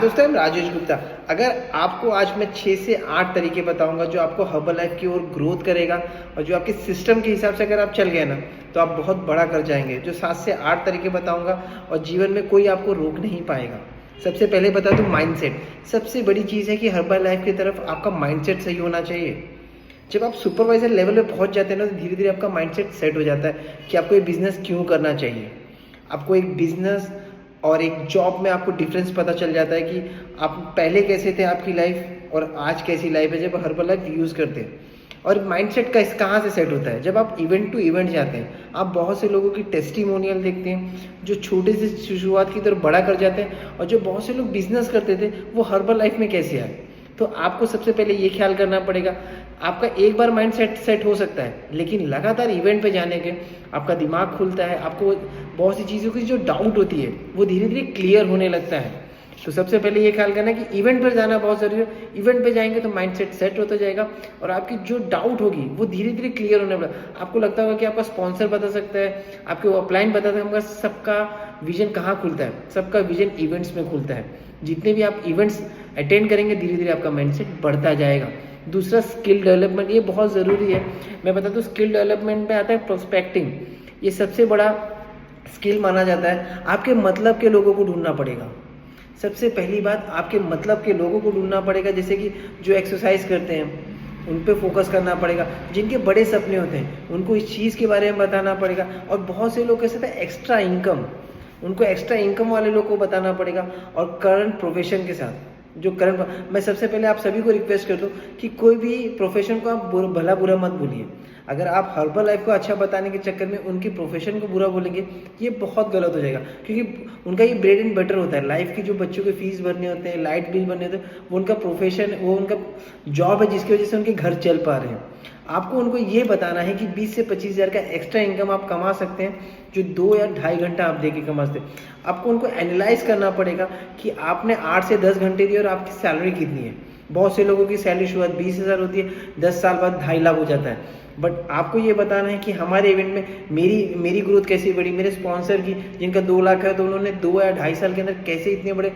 दोस्तों, मैं राजेश गुप्ता। अगर आपको आज मैं 6 से 8 तरीके बताऊंगा जो आपको हर्बल की ओर ग्रोथ करेगा और जो आपके सिस्टम के हिसाब से अगर आप चल गए ना तो आप बहुत बड़ा कर जाएंगे। जो 7 से 8 तरीके बताऊंगा और जीवन में कोई आपको रोक नहीं पाएगा। सबसे पहले बता दूं, माइंडसेट सबसे बड़ी चीज़ है कि हर्बल लाइफ की तरफ आपका माइंडसेट सही होना चाहिए। जब आप सुपरवाइजर लेवल पे पहुंच जाते हैं ना तो धीरे धीरे आपका माइंडसेट सेट हो जाता है कि आपको ये बिजनेस क्यों करना चाहिए। आपको एक बिजनेस और एक जॉब में आपको डिफरेंस पता चल जाता है कि आप पहले कैसे थे आपकी लाइफ और आज कैसी लाइफ है जब हर्बल लाइफ यूज़ करते हैं। और माइंडसेट का कहाँ से सेट होता है, जब आप इवेंट टू इवेंट जाते हैं। आप बहुत से लोगों की टेस्टिमोनियल देखते हैं जो छोटे से शुरुआत की तरफ बड़ा कर जाते हैं, और जो बहुत से लोग बिजनेस करते थे वो हर्बल लाइफ में कैसे आए। तो आपको सबसे पहले ये ख्याल करना पड़ेगा, आपका एक बार माइंड सेट हो सकता है, लेकिन लगातार इवेंट पे जाने के आपका दिमाग खुलता है। आपको बहुत सी चीज़ों की जो डाउट होती है वो धीरे धीरे क्लियर होने लगता है। तो सबसे पहले ये ख्याल करना है कि इवेंट पर जाना बहुत ज़रूरी है। इवेंट पे जाएंगे तो माइंडसेट सेट होता जाएगा और आपकी जो डाउट होगी वो धीरे धीरे क्लियर होने लगेगा। आपको लगता होगा कि आपका स्पॉन्सर बता सकता है, आपके अपलाइन बता सकता है। सबका विजन कहाँ खुलता है? सबका विजन इवेंट्स में खुलता है। जितने भी आप इवेंट्स अटेंड करेंगे धीरे धीरे आपका माइंडसेट बढ़ता जाएगा। दूसरा, स्किल डेवलपमेंट, ये बहुत ज़रूरी है। मैं बता दूँ, स्किल डेवलपमेंट में आता है प्रोस्पेक्टिंग। ये सबसे बड़ा स्किल माना जाता है। आपके मतलब के लोगों को ढूंढना पड़ेगा। सबसे पहली बात, आपके मतलब के लोगों को ढूंढना पड़ेगा। जैसे कि जो एक्सरसाइज करते हैं उन पे फोकस करना पड़ेगा, जिनके बड़े सपने होते हैं उनको इस चीज़ के बारे में बताना पड़ेगा। और बहुत से लोग कैसे थे, एक्स्ट्रा इनकम, उनको एक्स्ट्रा इनकम वाले लोग को बताना पड़ेगा। और करंट प्रोफेशन के साथ जो करंट, मैं सबसे पहले आप सभी को रिक्वेस्ट कर दूं कि कोई भी प्रोफेशन को आप भला बुरा मत बोलिए। अगर आप हर्बल लाइफ को अच्छा बताने के चक्कर में उनकी प्रोफेशन को बुरा बोलेंगे ये बहुत गलत हो जाएगा, क्योंकि उनका ये ब्रेड एंड बटर होता है। लाइफ की जो बच्चों के फीस भरने होते हैं, लाइट बिल भरने होते हैं, वो उनका प्रोफेशन, वो उनका जॉब है जिसकी वजह से उनके घर चल पा रहे हैं। आपको उनको ये बताना है कि 20 से 25 हज़ार का एक्स्ट्रा इनकम आप कमा सकते हैं, जो 2 या ढाई घंटा आप दे के कमा सकते हैं। आपको उनको एनालाइज करना पड़ेगा कि आपने 8 से 10 घंटे दिए और आपकी सैलरी कितनी है। बहुत से लोगों की सैलरी शुरुआत 20,000 होती है, 10 साल बाद 2.5 लाख हो जाता है। बट आपको ये बताना है कि हमारे इवेंट में मेरी ग्रोथ कैसे बढ़ी, मेरे स्पॉन्सर की जिनका 2 लाख है तो उन्होंने 2 या ढाई साल के अंदर कैसे इतने बड़े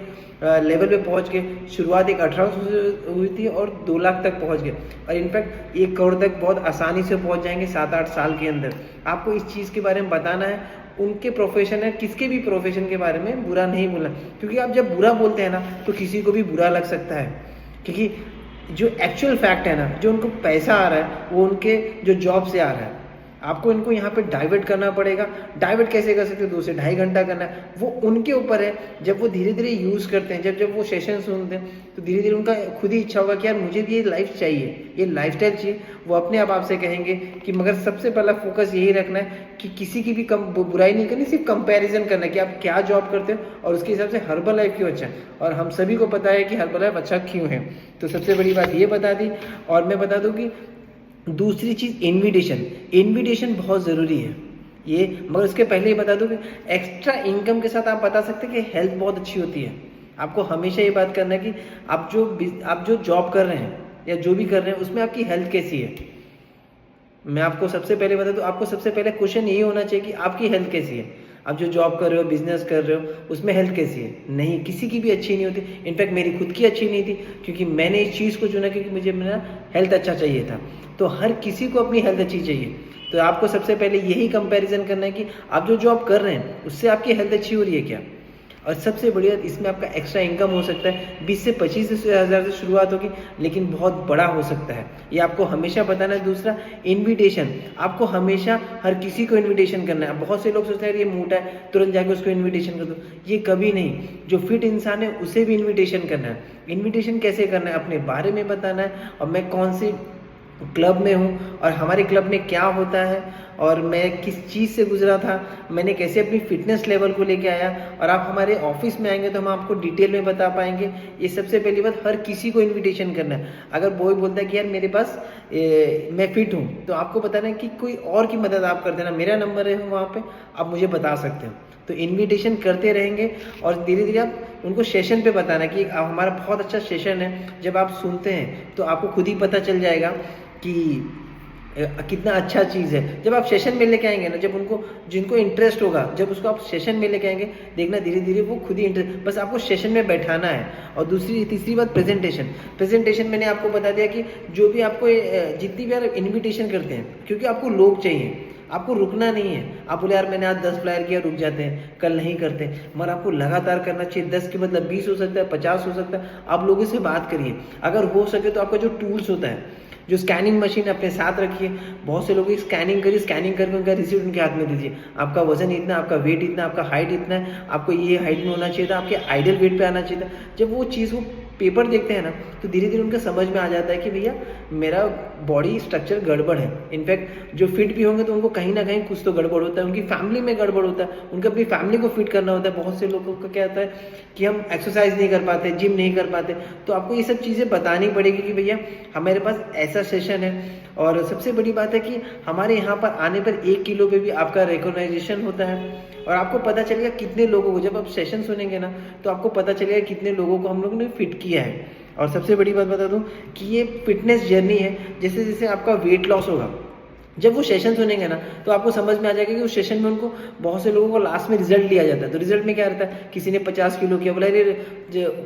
लेवल पे पहुंच गए। शुरुआत एक 1800 से हुई थी और 2 लाख तक पहुंच गए, और इनफैक्ट 1 करोड़ तक बहुत आसानी से पहुंच जाएंगे 7-8 साल के अंदर। आपको इस चीज़ के बारे में बताना है। उनके प्रोफेशन है, किसके भी प्रोफेशन के बारे में बुरा नहीं बोलना, क्योंकि आप जब बुरा बोलते हैं ना तो किसी को भी बुरा लग सकता है। क्योंकि जो एक्चुअल फैक्ट है ना, जो उनको पैसा आ रहा है वो उनके जो जॉब से आ रहा है। आपको इनको यहाँ पे डाइवर्ट करना पड़ेगा। डाइवर्ट कैसे कर सकते हैं? 2 से ढाई घंटा करना है, वो उनके ऊपर है। जब वो धीरे धीरे यूज़ करते हैं, जब वो सेशन सुनते हैं तो धीरे धीरे उनका खुद ही इच्छा होगा कि यार मुझे भी ये लाइफ चाहिए, ये लाइफस्टाइल चाहिए। वो अपने आप आपसे कहेंगे कि मगर सबसे पहला फोकस यही रखना है कि किसी की भी बुराई नहीं करनी, सिर्फ कंपैरिजन करना है कि आप क्या जॉब करते हो और उसके हिसाब से हर्बल लाइफ क्यों अच्छा है। और हम सभी को पता है कि हर्बल लाइफ अच्छा क्यों है। तो सबसे बड़ी बात ये बता दी। और मैं बता दूं कि दूसरी चीज़, इन्विटेशन बहुत ज़रूरी है ये। मगर उसके पहले ही बता दूं कि एक्स्ट्रा इनकम के साथ आप बता सकते हैं कि हेल्थ बहुत अच्छी होती है। आपको हमेशा ये बात करना है कि आप जो जॉब कर रहे हैं या जो भी कर रहे हैं उसमें आपकी हेल्थ कैसी है। मैं आपको सबसे पहले बता दूं, आपको सबसे पहले क्वेश्चन यही होना चाहिए कि आपकी हेल्थ कैसी है। आप जो जॉब कर रहे हो, बिजनेस कर रहे हो, उसमें हेल्थ कैसी है। नहीं, किसी की भी अच्छी नहीं होती। इनफैक्ट मेरी खुद की अच्छी नहीं थी, क्योंकि मैंने इस चीज़ को चुना क्योंकि मुझे मेरा हेल्थ अच्छा चाहिए था। तो हर किसी को अपनी हेल्थ अच्छी चाहिए। तो आपको सबसे पहले यही कंपैरिजन करना है कि आप जो जॉब कर रहे हैं उससे आपकी हेल्थ अच्छी हो रही है क्या। और सबसे बढ़िया इसमें आपका एक्स्ट्रा इनकम हो सकता है। 20 से 25 हज़ार से शुरुआत होगी, लेकिन बहुत बड़ा हो सकता है। ये आपको हमेशा बताना है। दूसरा, इनविटेशन, आपको हमेशा हर किसी को इनविटेशन करना है। बहुत से लोग सोचते हैं ये मोटा है तुरंत जाके उसको इनविटेशन कर दो, ये कभी नहीं। जो फिट इंसान है उसे भी इन्विटेशन करना है। इन्विटेशन कैसे करना है? अपने बारे में बताना है, और मैं कौन सी क्लब में हूँ और हमारे क्लब में क्या होता है और मैं किस चीज़ से गुजरा था, मैंने कैसे अपनी फिटनेस लेवल को लेके आया। और आप हमारे ऑफिस में आएंगे तो हम आपको डिटेल में बता पाएंगे। ये सबसे पहली बात, हर किसी को इनविटेशन करना है। अगर बॉय बोलता है कि यार मेरे पास मैं फिट हूँ, तो आपको बताना है कि कोई और की मदद आप कर देना। मेरा नंबर है वहाँ पे, आप मुझे बता सकते हो। तो इनविटेशन करते रहेंगे और धीरे धीरे आप उनको सेशन पे बताना कि हमारा बहुत अच्छा सेशन है। जब आप सुनते हैं तो आपको खुद ही पता चल जाएगा कि कितना अच्छा चीज़ है। जब आप सेशन में लेके आएंगे ना, जब उनको जिनको इंटरेस्ट होगा, जब उसको आप सेशन में लेके आएंगे, देखना धीरे धीरे वो खुद ही इंटरेस्ट, बस आपको सेशन में बैठाना है। और तीसरी बात प्रेजेंटेशन। प्रेजेंटेशन मैंने आपको बता दिया कि जो भी आपको जितनी बार इन्विटेशन करते हैं, क्योंकि आपको लोग चाहिए, आपको रुकना नहीं है। आप बोले यार मैंने आज 10 फ्लायर किया, रुक जाते हैं, कल नहीं करते, मगर आपको लगातार करना चाहिए। 10 के मतलब 20 हो सकता है, 50 हो सकता है। आप लोगों से बात करिए, अगर हो सके तो आपका जो टूल्स होता है, जो स्कैनिंग मशीन अपने साथ रखिए। बहुत से लोगों की स्कैनिंग करिए, स्कैनिंग करके उनका रिसीप्ट उनके हाथ में दीजिए। आपका वजन इतना, आपका वेट इतना, आपका हाइट इतना है, आपको ये हाइट में होना चाहिए था, आपके आइडियल वेट पे आना चाहिए था। जब वो चीज़ वो पेपर देखते हैं ना, तो धीरे धीरे उनका समझ में आ जाता है कि भैया मेरा बॉडी स्ट्रक्चर गड़बड़ है। इनफैक्ट जो फिट भी होंगे तो उनको कहीं ना कहीं कुछ तो गड़बड़ होता है, उनकी फैमिली में गड़बड़ होता है, उनको अपनी फैमिली को फिट करना होता है। बहुत से लोगों का क्या होता है कि हम एक्सरसाइज नहीं कर पाते, जिम नहीं कर पाते, तो आपको ये सब चीज़ें बतानी पड़ेगी कि भैया हमारे पास ऐसा सेशन है। और सबसे बड़ी बात है कि हमारे यहाँ पर आने पर 1 किलो पे भी आपका रिकॉग्नाइजेशन होता है। और आपको पता चलेगा कितने लोगों को, जब आप सेशन सुनेंगे ना, तो आपको पता चलेगा कितने लोगों को हम लोगों ने फिट किया है। और सबसे बड़ी बात बता दूं कि ये फिटनेस जर्नी है। जैसे जैसे आपका वेट लॉस होगा, जब वो सेशन सुनेंगे ना, तो आपको समझ में आ जाएगा कि उस सेशन में उनको, बहुत से लोगों को लास्ट में रिजल्ट लिया जाता है। तो रिजल्ट में क्या रहता है, किसी ने 50 किलो किया, बोला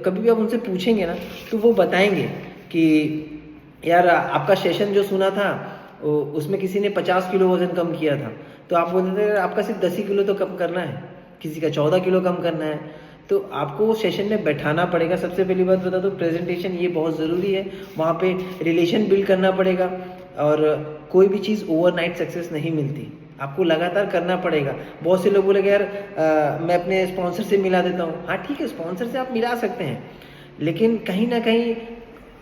कभी भी आप उनसे पूछेंगे ना, तो वो बताएंगे कि यार आपका सेशन जो सुना था उसमें किसी ने 50 किलो वजन कम किया था, तो आप बोलते थे आपका सिर्फ 10 ही किलो तो कम करना है, किसी का 14 किलो कम करना है। तो आपको सेशन में बैठाना पड़ेगा। सबसे पहली बात बता दो, प्रेजेंटेशन ये बहुत ज़रूरी है। वहाँ पे रिलेशन बिल्ड करना पड़ेगा। और कोई भी चीज़ ओवरनाइट सक्सेस नहीं मिलती, आपको लगातार करना पड़ेगा। बहुत से लोग बोलेंगे यार मैं अपने स्पॉन्सर से मिला देता हूँ। हाँ ठीक है, स्पॉन्सर से आप मिला सकते हैं, लेकिन कहीं ना कहीं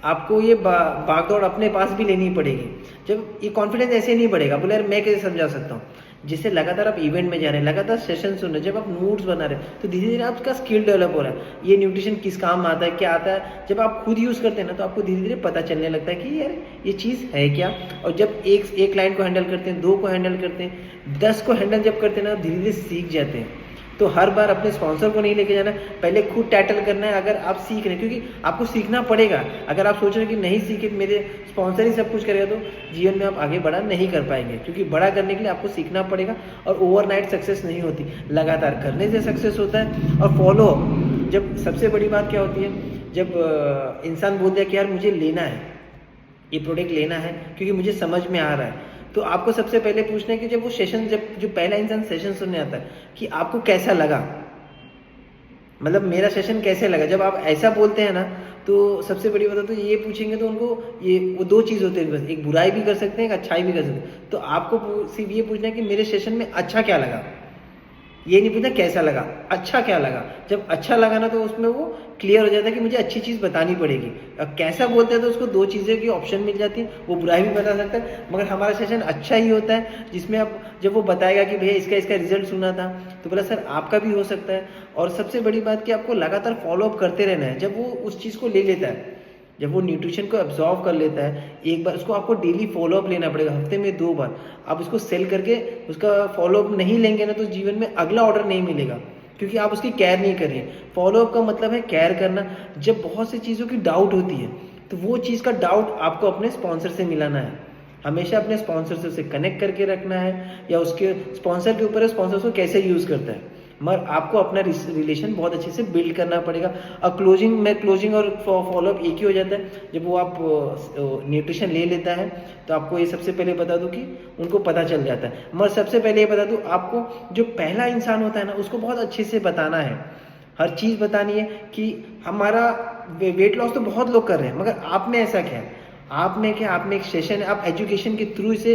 आपको ये भागदौड़ अपने पास भी लेनी पड़ेगी। जब ये कॉन्फिडेंस ऐसे नहीं बढ़ेगा, बोले यार मैं कैसे समझा सकता हूँ। जिससे लगातार आप इवेंट में जा रहे हैं, लगातार सेशन सुन रहे हैं, जब आप नोट्स बना रहे हैं, तो धीरे धीरे आपका स्किल डेवलप हो रहा है। ये न्यूट्रिशन किस काम आता है, क्या आता है, जब आप खुद यूज़ करते हैं ना, तो आपको धीरे धीरे पता चलने लगता है कि यार ये चीज़ है क्या। और जब एक क्लाइंट को हैंडल करते हैं, 2 को हैंडल करते हैं, 10 को हैंडल जब करते हैं ना, धीरे धीरे सीख जाते हैं। तो हर बार अपने स्पॉन्सर को नहीं लेके जाना, पहले खुद टैटल करना है। अगर आप सीख रहे हैं, क्योंकि आपको सीखना पड़ेगा। अगर आप सोच रहे हैं कि नहीं सीखे, मेरे स्पॉन्सर ही सब कुछ करेगा, तो जीवन में आप आगे बड़ा नहीं कर पाएंगे। क्योंकि बड़ा करने के लिए आपको सीखना पड़ेगा। और ओवरनाइट सक्सेस नहीं होती, लगातार करने से सक्सेस होता है। और फॉलो, जब सबसे बड़ी बात क्या होती है, जब इंसान बोलता है कि यार मुझे लेना है, ये प्रोडक्ट लेना है क्योंकि मुझे समझ में आ रहा है, तो आपको सबसे पहले पूछना है कि जब वो सेशन, जब जो पहला इंसान सेशन सुनने आता है कि आपको कैसा लगा, मतलब मेरा सेशन कैसे लगा। जब आप ऐसा बोलते हैं ना, तो सबसे बड़ी बात तो ये पूछेंगे, तो उनको ये वो 2 चीज़ होते हैं बस, एक बुराई भी कर सकते हैं, एक अच्छाई भी कर सकते हैं। तो आपको सिर्फ ये पूछना है कि मेरे सेशन में अच्छा क्या लगा, ये नहीं पूछना कैसा लगा, अच्छा क्या लगा। जब अच्छा लगा ना, तो उसमें वो क्लियर हो जाता है कि मुझे अच्छी चीज़ बतानी पड़ेगी। अब कैसा बोलते हैं तो उसको 2 चीज़ें की ऑप्शन मिल जाती है, वो बुराई भी बता सकता है। मगर हमारा सेशन अच्छा ही होता है, जिसमें आप, जब वो बताएगा कि भैया इसका रिजल्ट सुना था, तो बोला सर आपका भी हो सकता है। और सबसे बड़ी बात कि आपको लगातार फॉलोअप करते रहना है। जब वो उस चीज़ को ले लेता है, जब वो न्यूट्रिशन को एब्जॉर्व कर लेता है, एक बार उसको आपको डेली फॉलोअप लेना पड़ेगा, हफ्ते में 2 बार। आप उसको सेल करके उसका फॉलोअप नहीं लेंगे ना, तो जीवन में अगला ऑर्डर नहीं मिलेगा, क्योंकि आप उसकी केयर नहीं कर रहे हैं। फॉलोअप का मतलब है केयर करना। जब बहुत सी चीज़ों की डाउट होती है, तो वो चीज़ का डाउट आपको अपने स्पॉन्सर से मिलाना है। हमेशा अपने स्पॉन्सर से उसे कनेक्ट करके रखना है, या उसके स्पॉन्सर के ऊपर है स्पॉन्सर को कैसे यूज़ करता है, मगर आपको अपना रिलेशन बहुत अच्छे से बिल्ड करना पड़ेगा। और क्लोजिंग और फॉलोअप एक ही हो जाता है। जब वो आप न्यूट्रिशन ले लेता है, तो आपको ये सबसे पहले बता दूं कि उनको पता चल जाता है। मगर सबसे पहले ये बता दूं, आपको जो पहला इंसान होता है ना, उसको बहुत अच्छे से बताना है, हर चीज़ बतानी है कि हमारा वेट लॉस तो बहुत लोग कर रहे हैं, मगर आप में ऐसा क्या है, आप में एक सेशन है, आप एजुकेशन के थ्रू इसे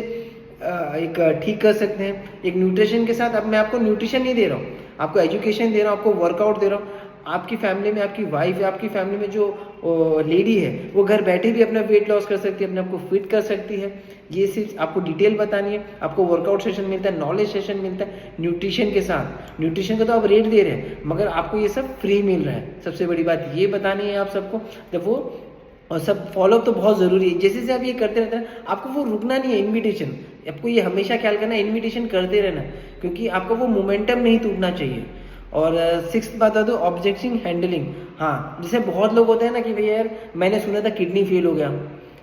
एक ठीक कर सकते हैं। एक न्यूट्रिशन के साथ, अब मैं आपको न्यूट्रिशन नहीं दे रहा हूँ, आपको एजुकेशन दे रहा हूँ, आपको वर्कआउट दे रहा हूँ। आपकी फैमिली में आपकी वाइफ है, आपकी फैमिली में जो लेडी है, वो घर बैठे भी अपना वेट लॉस कर सकती है, अपने आप को फिट कर सकती है। ये सिर्फ आपको डिटेल बतानी है। आपको वर्कआउट सेशन मिलता है, नॉलेज सेशन मिलता है न्यूट्रिशन के साथ। न्यूट्रिशन का तो आप रेट दे रहे हैं, मगर आपको ये सब फ्री मिल रहा है। सबसे बड़ी बात ये बतानी है आप सबको। जब वो, और सब फॉलोअप तो बहुत ज़रूरी है। जैसे जैसे आप ये करते रहते हैं, आपको वो रुकना नहीं है। इन्विटेशन, आपको ये हमेशा ख्याल करना है, इन्विटेशन करते रहना, क्योंकि आपका वो मोमेंटम नहीं टूटना चाहिए। और 6th बात है तो ऑब्जेक्शन हैंडलिंग। हाँ, जैसे बहुत लोग होते हैं ना कि भैया यार मैंने सुना था किडनी फेल हो गया,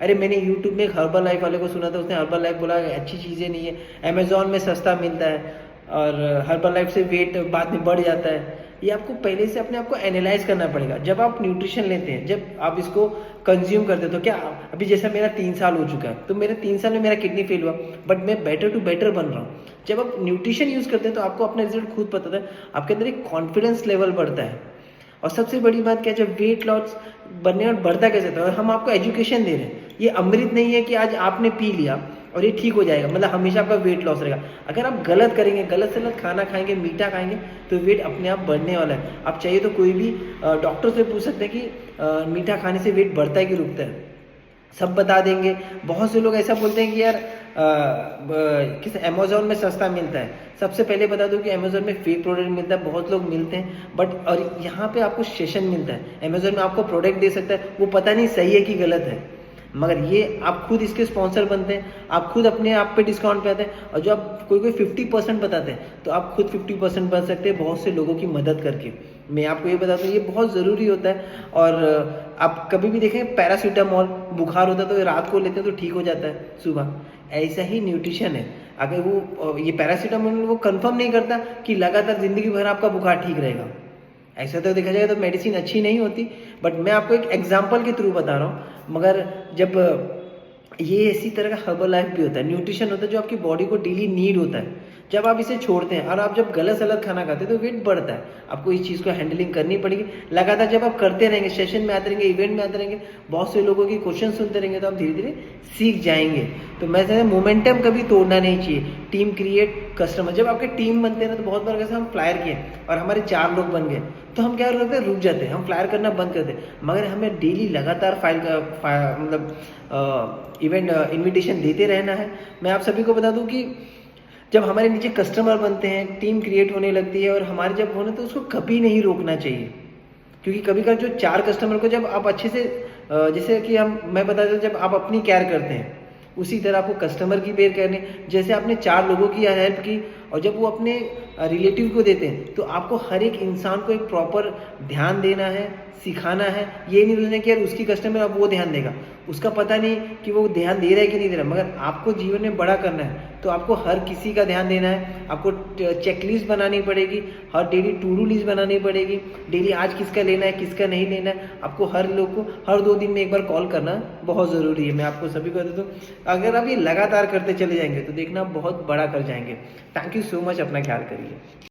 अरे मैंने यूट्यूब में एक हर्बल लाइफ वाले को सुना था, उसने हर्बल लाइफ बोला अच्छी चीज़ें नहीं है, अमेजोन में सस्ता मिलता है और हर्बल लाइफ से वेट बाद में बढ़ जाता है। ये आपको पहले से अपने आप को एनालाइज करना पड़ेगा। जब आप न्यूट्रिशन लेते हैं, जब आप इसको कंज्यूम करते हैं, तो क्या अभी जैसा मेरा 3 साल हो चुका है, तो मेरे 3 साल में मेरा किडनी फेल हुआ, बट मैं बेटर टू बेटर बन रहा हूँ। जब आप न्यूट्रिशन यूज़ करते हैं तो आपको अपना रिजल्ट खुद पता है, आपके अंदर एक कॉन्फिडेंस लेवल बढ़ता है। और सबसे बड़ी बात क्या है, जब वेट लॉस बनने और बढ़ता कैसे था, और हम आपको एजुकेशन दे रहे हैं। ये अमृत नहीं है कि आज आपने पी लिया और ये ठीक हो जाएगा, मतलब हमेशा आपका वेट लॉस रहेगा। अगर आप गलत करेंगे, गलत से गलत खाना खाएंगे, मीठा खाएंगे, तो वेट अपने आप बढ़ने वाला है। आप चाहिए तो कोई भी डॉक्टर से पूछ सकते हैं कि मीठा खाने से वेट बढ़ता है कि रुकता है, सब बता देंगे। बहुत से लोग ऐसा बोलते हैं कि यार किस अमेजोन में सस्ता मिलता है। सबसे पहले बता दूं कि अमेजोन में फेक प्रोडक्ट मिलता है, बहुत लोग मिलते हैं, बट और यहाँ पे आपको सेशन मिलता है। अमेजोन में आपको प्रोडक्ट दे सकता है, वो पता नहीं सही है कि गलत है, मगर ये आप खुद इसके स्पॉन्सर बनते हैं, आप खुद अपने आप पे डिस्काउंट पे आते हैं। और जो आप कोई 50% बताते हैं, तो आप खुद 50% बन सकते हैं बहुत से लोगों की मदद करके। मैं आपको ये बताता हूँ, ये बहुत ज़रूरी होता है। और आप कभी भी देखें, पैरासीटामॉल बुखार होता है तो रात को लेते हैं तो ठीक हो जाता है सुबह। ऐसा ही न्यूट्रिशन है। अगर वो ये पैरासीटामॉल वो कंफर्म नहीं करता कि लगातार ज़िंदगी भर आपका बुखार ठीक रहेगा। ऐसा तो देखा जाए तो मेडिसिन अच्छी नहीं होती, बट मैं आपको एक एग्जांपल के थ्रू बता रहा हूँ। मगर जब ये इसी तरह का हर्बल लाइफ भी होता है, न्यूट्रिशन होता है जो आपकी बॉडी को डेली नीड होता है। जब आप इसे छोड़ते हैं और आप जब गलत सलत खाना खाते हैं तो वेट बढ़ता है। आपको इस चीज़ को हैंडलिंग करनी पड़ेगी लगातार। जब आप करते रहेंगे, सेशन में आते रहेंगे, इवेंट में आते रहेंगे, बहुत से लोगों की क्वेश्चन सुनते रहेंगे, तो आप धीरे धीरे सीख जाएंगे। तो मैं कहता हूं मोमेंटम कभी तोड़ना नहीं चाहिए। टीम क्रिएट कस्टमर, जब आपके टीम बनते हैं ना, तो बहुत बार कैसे हम फ्लायर किए और हमारे 4 लोग बन गए, तो हम क्या करते हैं, रुक जाते हैं, हम फ्लायर करना बंद करते हैं। मगर हमें डेली लगातार मतलब इवेंट इन्विटेशन देते रहना है। मैं आप सभी को बता दूं कि जब हमारे नीचे कस्टमर बनते हैं, टीम क्रिएट होने लगती है और हमारे जब होने, तो उसको कभी नहीं रोकना चाहिए। क्योंकि कभी कभी जो 4 कस्टमर को जब आप अच्छे से जैसे कि मैं बताता हूँ, जब आप अपनी केयर करते हैं, उसी तरह आपको कस्टमर की केयर करनी। जैसे आपने 4 लोगों की हेल्प की और जब वो अपने रिलेटिव को देते हैं, तो आपको हर एक इंसान को एक प्रॉपर ध्यान देना है, सिखाना है। ये नहीं बोलना कि यार उसकी कस्टमर अब वो ध्यान देगा, उसका पता नहीं कि वो ध्यान दे रहा है कि नहीं दे रहा। मगर आपको जीवन में बड़ा करना है, तो आपको हर किसी का ध्यान देना है। आपको चेकलिस्ट बनानी पड़ेगी, हर डेली टू डू लिस्ट बनानी पड़ेगी, डेली आज किसका लेना है, किसका नहीं लेना है। आपको हर लोग को हर 2 दिन में एक बार कॉल करना बहुत ज़रूरी है। मैं आपको सभी को देता हूँ, अगर आप ये लगातार करते चले जाएंगे तो देखना बहुत बड़ा कर जाएंगे। थैंक यू सो मच, अपना ख्याल करिए।